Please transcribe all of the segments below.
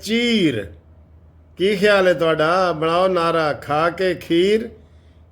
ਚੀਰ। ਕੀ ਖਿਆਲ ਹੈ ਤੁਹਾਡਾ? ਬਣਾਓ ਨਾਰਾ, ਖਾ ਕੇ ਖੀਰ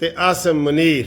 ਤੇ ਆਸਮ ਮੁਨੀਰ।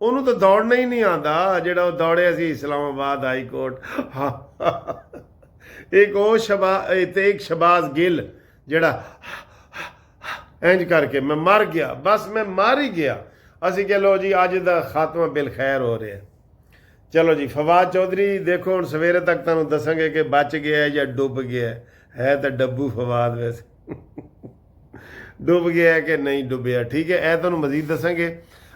ਉਹਨੂੰ ਤਾਂ ਦੌੜਨਾ ਹੀ ਨਹੀਂ ਆਉਂਦਾ ਜਿਹੜਾ ਉਹ ਦੌੜਿਆ ਸੀ ਇਸਲਾਮਾਬਾਦ ਹਾਈ ਕੋਰਟ। ਇੱਕ ਉਹ ਤੇ ਇੱਕ ਸ਼ਬਾਜ਼ ਗਿੱਲ ਜਿਹੜਾ ਇੰਜ ਕਰਕੇ ਮੈਂ ਮਰ ਗਿਆ, ਬਸ ਮੈਂ ਮਰ ਹੀ ਗਿਆ। ਅਸੀਂ ਕਹ ਲਓ ਜੀ ਅੱਜ ਦਾ ਖਾਤਮਾ ਬਿਲ ਖੈਰ ਹੋ ਰਿਹਾ। ਚਲੋ ਜੀ, ਫਵਾਦ ਚੌਧਰੀ ਦੇਖੋ ਹੁਣ ਸਵੇਰੇ ਤੱਕ ਤੁਹਾਨੂੰ ਦੱਸਾਂਗੇ ਕਿ ਬਚ ਗਿਆ ਜਾਂ ਡੁੱਬ ਗਿਆ ਹੈ। ਤਾਂ ਡੱਬੂ ਫਵਾਦ ਵੈਸੇ ਡੁੱਬ ਗਿਆ ਕਿ ਨਹੀਂ ਡੁੱਬਿਆ। ਠੀਕ ਹੈ, ਇਹ ਤੁਹਾਨੂੰ ਮਜ਼ੀਦ ਦੱਸਾਂਗੇ।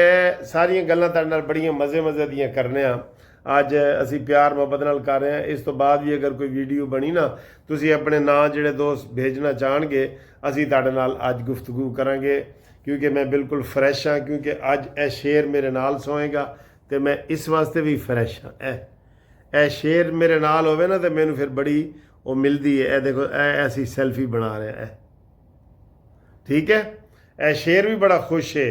ਇਹ ਸਾਰੀਆਂ ਗੱਲਾਂ ਤੁਹਾਡੇ ਨਾਲ ਬੜੀਆਂ ਮਜ਼ੇ ਦੀਆਂ ਕਰਨੇ ਆ। ਅੱਜ ਅਸੀਂ ਪਿਆਰ ਮੁਹੱਬਤ ਨਾਲ ਕਰ ਰਹੇ ਹਾਂ। ਇਸ ਤੋਂ ਬਾਅਦ ਵੀ ਅਗਰ ਕੋਈ ਵੀਡੀਓ ਬਣੀ ਨਾ, ਤੁਸੀਂ ਆਪਣੇ ਨਾਂ ਜਿਹੜੇ ਦੋਸਤ ਭੇਜਣਾ ਚਾਹਣਗੇ, ਅਸੀਂ ਤੁਹਾਡੇ ਨਾਲ ਅੱਜ ਗੁਫ਼ਤਗੂ ਕਰਾਂਗੇ। ਕਿਉਂਕਿ ਮੈਂ ਬਿਲਕੁਲ ਫਰੈਸ਼ ਹਾਂ, ਕਿਉਂਕਿ ਅੱਜ ਇਹ ਸ਼ੇਰ ਮੇਰੇ ਨਾਲ ਸੋਏਗਾ ਤੇ ਮੈਂ ਇਸ ਵਾਸਤੇ ਵੀ ਫਰੈਸ਼ ਹਾਂ। ਇਹ ਸ਼ੇਰ ਮੇਰੇ ਨਾਲ ਹੋਵੇ ਨਾ, ਤੇ ਮੈਨੂੰ ਫਿਰ ਬੜੀ ਉਹ ਮਿਲਦੀ ਹੈ। ਇਹ ਦੇਖੋ, ਇਹ ਅਸੀਂ ਸੈਲਫੀ ਬਣਾ ਰਹੇ ਹਾਂ। ਠੀਕ ਹੈ, ਇਹ ਸ਼ੇਰ ਵੀ ਬੜਾ ਖੁਸ਼ ਹੈ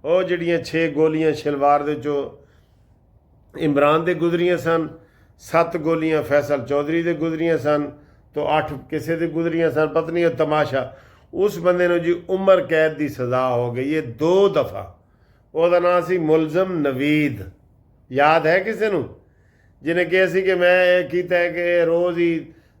ਉਹ ਜਿਹੜੀਆਂ 6 ਗੋਲੀਆਂ ਸ਼ਲਵਾਰ ਦੇ ਚੋਂ ਇਮਰਾਨ ਦੇ ਗੁਜ਼ਰੀਆਂ ਸਨ, 7 ਗੋਲੀਆਂ ਫੈਸਲ ਚੌਧਰੀ ਦੇ ਗੁਜ਼ਰੀਆਂ ਸਨ, ਤੋਂ 8 ਕਿਸੇ ਦੇ ਗੁਜ਼ਰੀਆਂ ਸਨ। ਪਤਨੀ ਉਹ ਤਮਾਸ਼ਾ, ਉਸ ਬੰਦੇ ਨੂੰ ਜੀ ਉਮਰ ਕੈਦ ਦੀ ਸਜ਼ਾ ਹੋ ਗਈ ਹੈ 2 ਦਫਾ। ਉਹਦਾ ਨਾਂ ਸੀ ਮੁਲਜ਼ਮ ਨਵੀਦ। ਯਾਦ ਹੈ ਕਿਸੇ ਨੂੰ? ਜਿਹਨੇ ਕਿਹਾ ਸੀ ਕਿ ਮੈਂ ਇਹ ਕੀਤਾ ਕਿ ਰੋਜ਼ ਹੀ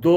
2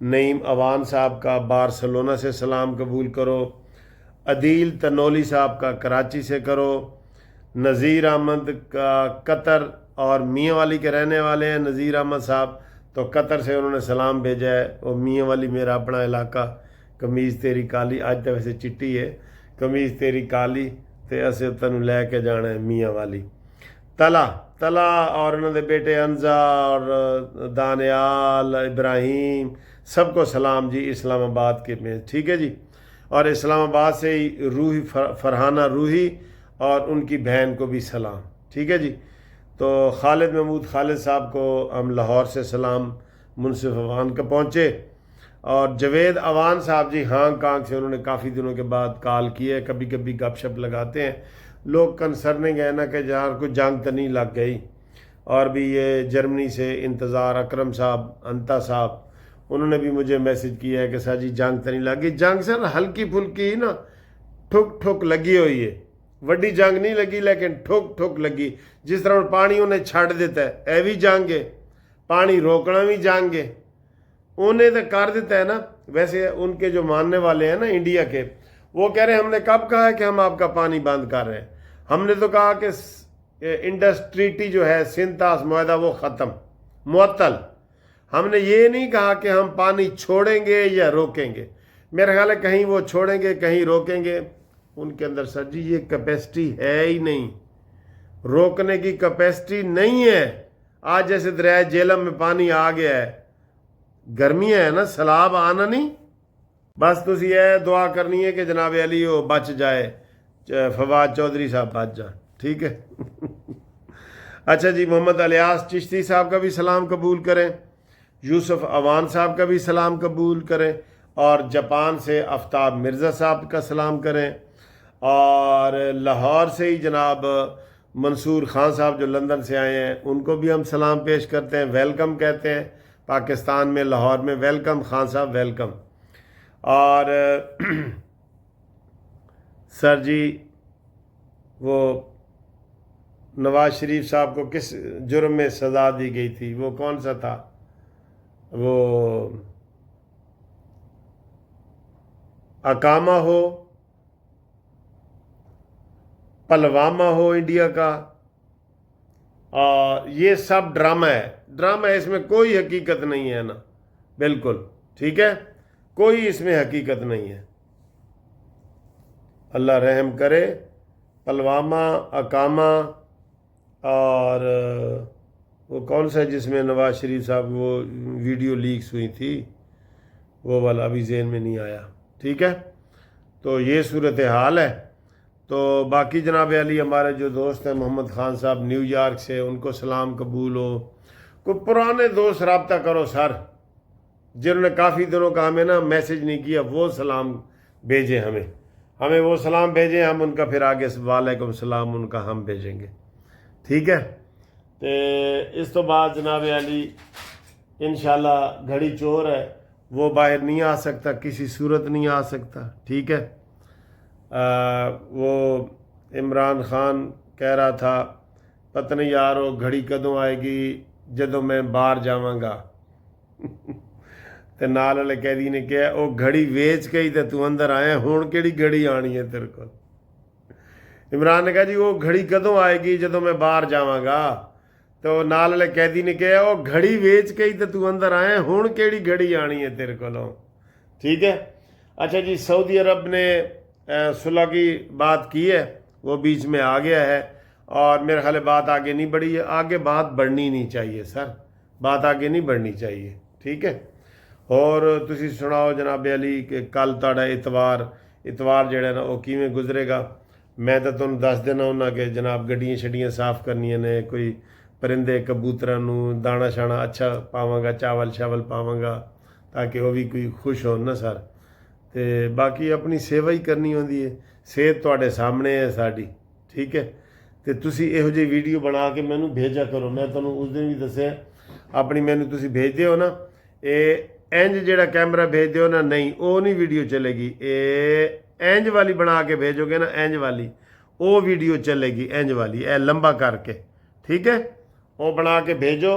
نعیم اوان صاحب کا بارسلونا سے سلام قبول کرو، عدیل تنولی صاحب کا کراچی سے کرو، نذیر احمد کا قطر اور میاں والی کے رہنے والے ہیں نذیر احمد صاحب، تو قطر سے انہوں نے سلام بھیجا ہے۔ وہ میاں والی میرا اپنا علاقہ، قمیض تیری کالی، آج تو ویسے چٹی ہے، قمیض تیری کالی تے اسے تینوں لے کے جانا ہے میاں والی۔ تلا اور انہوں نے بیٹے انزا اور دانیال ابراہیم سب کو سلام جی اسلام آباد کے میں، ٹھیک ہے جی۔ اور اسلام آباد سے ہی روحی فرحانہ روحی اور ان کی بہن کو بھی سلام، ٹھیک ہے جی۔ تو خالد محمود خالد صاحب کو ہم لاہور سے سلام منصف اوان کا پہنچے، اور جوید اوان صاحب جی ہانگ کانگ سے، انہوں نے کافی دنوں کے بعد کال کی ہے، کبھی کبھی گپ شپ لگاتے ہیں لوگ، کنسرننگ ہے نا کہ جہاں کوئی جنگ تو نہیں لگ گئی۔ اور بھی یہ جرمنی سے انتظار اکرم صاحب، انتا صاحب، انہوں نے بھی مجھے میسج کیا ہے کہ سر جی جنگ تو نہیں لگی، جنگ سر ہلکی پھلکی نا ٹھک ٹھک لگی ہوئی ہے، وڈی جنگ نہیں لگی لیکن ٹھک ٹھک لگی، جس طرح پانی انہیں چھڑ دیتا ہے اے بھی جنگ ہے، پانی روکنا بھی جنگ ہے، انہیں تو کر دیتا ہے نا۔ ویسے ان کے جو ماننے والے ہیں نا انڈیا کے، وہ کہہ رہے ہیں ہم نے کب کہا ہے کہ ہم آپ کا پانی بند کر رہے ہیں، ہم نے تو کہا کہ انڈس ٹریٹی جو ہے سنتاس معاہدہ وہ ختم معطل، ہم نے یہ نہیں کہا کہ ہم پانی چھوڑیں گے یا روکیں گے، میرا خیال ہے کہیں وہ چھوڑیں گے کہیں روکیں گے، ان کے اندر سر جی یہ کیپیسٹی ہے ہی نہیں، روکنے کی کیپیسٹی نہیں ہے۔ آج جیسے دریائے جیلم میں پانی آ گیا ہے، گرمیاں ہے نا، سیلاب آنا نہیں، بس تسی یہ دعا کرنی ہے کہ جناب علی وہ بچ جائے، فواد چودھری صاحب بچ جائیں، ٹھیک ہے۔ اچھا جی، محمد الیاس چشتی صاحب کا بھی سلام قبول کریں، یوسف اوان صاحب کا بھی سلام قبول کریں، اور جاپان سے آفتاب مرزا صاحب کا سلام کریں، اور لاہور سے ہی جناب منصور خان صاحب جو لندن سے آئے ہیں ان کو بھی ہم سلام پیش کرتے ہیں، ویلکم کہتے ہیں پاکستان میں، لاہور میں ویلکم خان صاحب ویلکم۔ اور سر جی وہ نواز شریف صاحب کو کس جرم میں سزا دی گئی تھی، وہ کون سا تھا، وہ اقامہ ہو، پلوامہ ہو انڈیا کا، اور یہ سب ڈرامہ ہے، ڈرامہ ہے، اس میں کوئی حقیقت نہیں ہے نا، بالکل ٹھیک ہے، کوئی اس میں حقیقت نہیں ہے، اللہ رحم کرے۔ پلوامہ، اقامہ، اور وہ کون سا جس میں نواز شریف صاحب وہ ویڈیو لیکس ہوئی تھی، وہ والا ابھی ذہن میں نہیں آیا، ٹھیک ہے۔ تو یہ صورتحال ہے۔ تو باقی جناب علی ہمارے جو دوست ہیں محمد خان صاحب نیو یارک سے، ان کو سلام قبول ہو، کوئی پرانے دوست رابطہ کرو سر، جنہوں نے کافی دنوں کا ہمیں نا میسج نہیں کیا، وہ سلام بھیجیں ہمیں وہ سلام بھیجیں، ہم ان کا پھر آگے وعلیکم السلام ان کا ہم بھیجیں گے، ٹھیک ہے۔ تو اس تو بعد جناب علی انشاءاللہ گھڑی چور ہے، وہ باہر نہیں آ سکتا، کسی صورت نہیں آ سکتا، ٹھیک ہے۔ وہ عمران خان کہہ رہا تھا پتہ نہیں یار وہ گھڑی کدوں آئے گی جدوں میں باہر جاواں گا، تے نال والے قیدی نے کہا وہ گھڑی ویچ کے ہی تے تو اندر آیا، ہون کیڑی گھڑی آنی ہے تیرے کو۔ عمران نے کہا جی وہ گھڑی کدوں آئے گی جدوں میں باہر جاواں گا، تو نال والے قیدی نے کہا وہ گھڑی ویچ کے ہی تے تو اندر آیا، ہون کیڑی گھڑی آنی ہے تیرے کو، ٹھیک ہے۔ اچھا جی، سعودی عرب نے صلح کی بات کی ہے، وہ بیچ میں آ گیا ہے، اور میرے خیال بات آگے نہیں بڑھی ہے، آگے بات بڑھنی نہیں چاہیے سر، بات آگے نہیں بڑھنی چاہیے، ٹھیک ہے۔ اور تسی سناؤ جناب علی کہ کل تاڑا اتوار جڑا نا وہ کیویں گزرے گا، میں تو تمہیں دس دینا ہونا کہ جناب گڈیاں شڈیاں صاف کرنیاں نے، کوئی پرندے کبوتراں نو دانا شانا اچھا پاواں گا، چاول شاول پاواں گا تاکہ وہ بھی کوئی خوش ہون نا سر، تے باقی اپنی سیوا ہی کرنی ہوندی ہے، صحت تواڈے سامنے ہے ساڈی، ٹھیک ہے۔ تے تسی یہو جی ویڈیو بنا کے مینوں بھیجا کرو، میں تمہیں اس دن بھی دسیا اپنی مینوں تسی بھیج دیو نا، اے اینج جڑا کیمرہ بھیج دیو نا، نہیں وہ نہیں ویڈیو چلے گی، اے اینج والی بنا کے بھیجو گے نا، اینج والی وہ ویڈیو چلے گی، اینج والی اے لمبا کر کے، ٹھیک ہے، وہ بنا کے بھیجو